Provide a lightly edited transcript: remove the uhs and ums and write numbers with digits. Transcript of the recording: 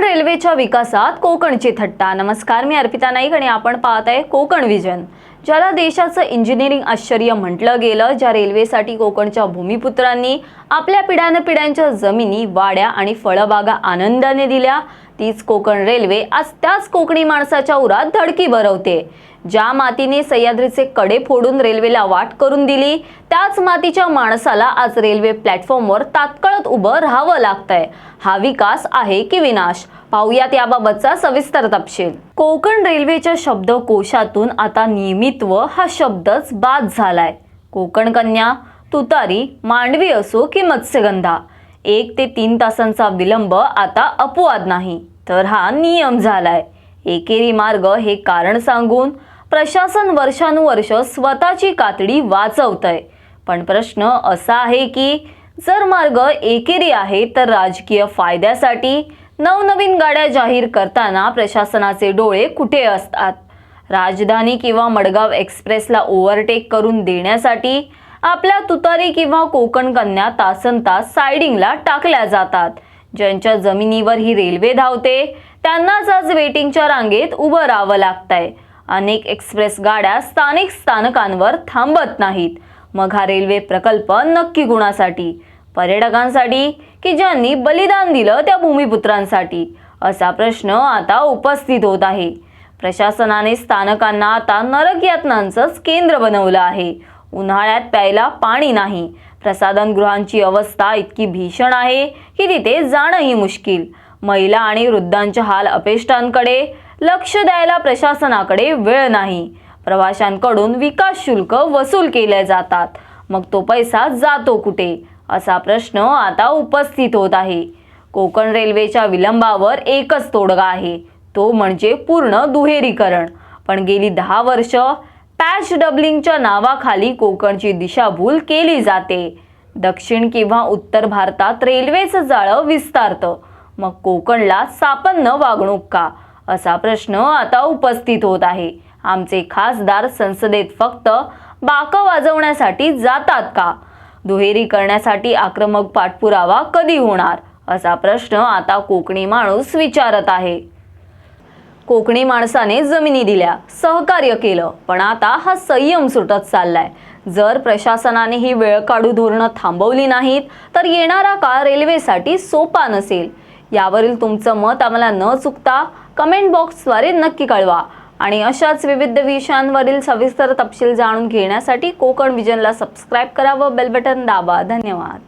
कोकण रेल्वेच्या विकासात कोकणची थट्टा। नमस्कार, मी अर्पिता नाईक आणि आपण पाहत आहे कोकण विजन, ज्याला देशाचं इंजिनिअरिंग आश्चर्य म्हटलं गेलं। ज्या रेल्वेसाठी कोकणच्या भूमिपुत्रांनी आपल्या पिढ्यानपिढ्यांच्या जमिनी, वाड्या आणि फळबागा आनंदाने दिल्या, तीच कोकण रेल्वे आज त्याच कोकणी माणसाच्या उरात धडकी भरवते। ज्या मातीने सह्याद्रीचे कडे फोडून रेल्वेला वाट करून दिली, त्याच मातीच्या माणसाला आज रेल्वे प्लॅटफॉर्मवर तात्काळ उभं राहावं लागतंय। हा विकास आहे की विनाश? पाहूयात याबाबतचा सविस्तर तपशील। कोकण रेल्वेच्या शब्दकोशातून आता नियमित्व हा शब्दच बाद झालाय। कोकण कन्या, तुतारी, मांडवी असो की मत्स्यगंधा, 1 ते 3 तासांचा विलंब आता अपवाद नाही, तर हा नियम झालाय। एकेरी मार्ग हे कारण सांगून प्रशासन वर्षानुवर्ष स्वतःची कातडी वाचवतंय। पण प्रश्न असा आहे की जर मार्ग एकेरी आहे तर राजकीय फायद्यासाठी नवनवीन गाड्या जाहीर करताना प्रशासनाचे डोळे कुठे असतात? राजधानी किंवा मडगाव एक्सप्रेसला ओव्हरटेक करून देण्यासाठी आपल्या तुतारी किंवा कोकण कन्या तासनतास सायडिंगला टाकल्या जातात। ज्यांच्या जमिनीवर ही रेल्वे धावते त्यांनाच आज वेटिंगच्या रांगेत उभं राहावं लागतंय। अनेक एक्सप्रेस गाड्या स्थानिक स्थानकांवर थांबत नाहीत। मग हा रेल्वे प्रकल्प नक्की कुणासाठी? पर्यटकांसाठी की ज्यांनी बलिदान दिलं त्या भूमिपुत्रांसाठी? असा प्रश्न आता उपस्थित होत आहे। प्रशासनाने स्थानकांना आता नरकयातनांचंच केंद्र बनवलं आहे। उन्हाळ्यात प्यायला पाणी नाही, प्रसाधनगृहांची अवस्था इतकी भीषण आहे की तिथे जाणंही मुश्किल। महिला आणि वृद्धांच्या हाल अपेष्टांकडे लक्ष द्यायला प्रशासनाकडे वेळ नाही। प्रवाशांकडून विकास शुल्क वसूल केले जातात, मग तो पैसा जातो कुठे? असा प्रश्न आता उपस्थित होत आहे। कोकण रेल्वेच्या विलंबावर एकच तोडगा आहे, तो म्हणजे पूर्ण दुहेरीकरण। पण गेली 10 वर्ष पॅच डबलिंगच्या नावाखाली कोकणची दिशाभूल केली जाते। दक्षिण किंवा उत्तर भारतात रेल्वेचं जाळं विस्तारतं, मग कोकणला सापन्न वागणूक का? असा प्रश्न आता उपस्थित होत आहे। आमचे खासदार संसदेत फक्त बाकं वाजवण्यासाठी जातात का? दुहेरी करण्यासाठी आक्रमक पाठपुरावा कधी होणार? असा प्रश्न आता कोकणी माणूस विचारत आहे। कोकणी माणसाने जमिनी दिल्या, सहकार्य केलं, पण आता हा संयम सुटत चाललाय। जर प्रशासनाने ही वेळकाढू धोरणं थांबवली नाहीत तर येणारा काळ रेल्वेसाठी सोपा नसेल। यावरील तुमचं मत आम्हाला न चुकता कमेंट बॉक्सद्वारे नक्की कळवा आणि अशाच विविध विषयांवरील सविस्तर तपशील जाणून घेण्यासाठी कोकण विजनला सबस्क्राईब करा व बेल बटन दाबा। धन्यवाद।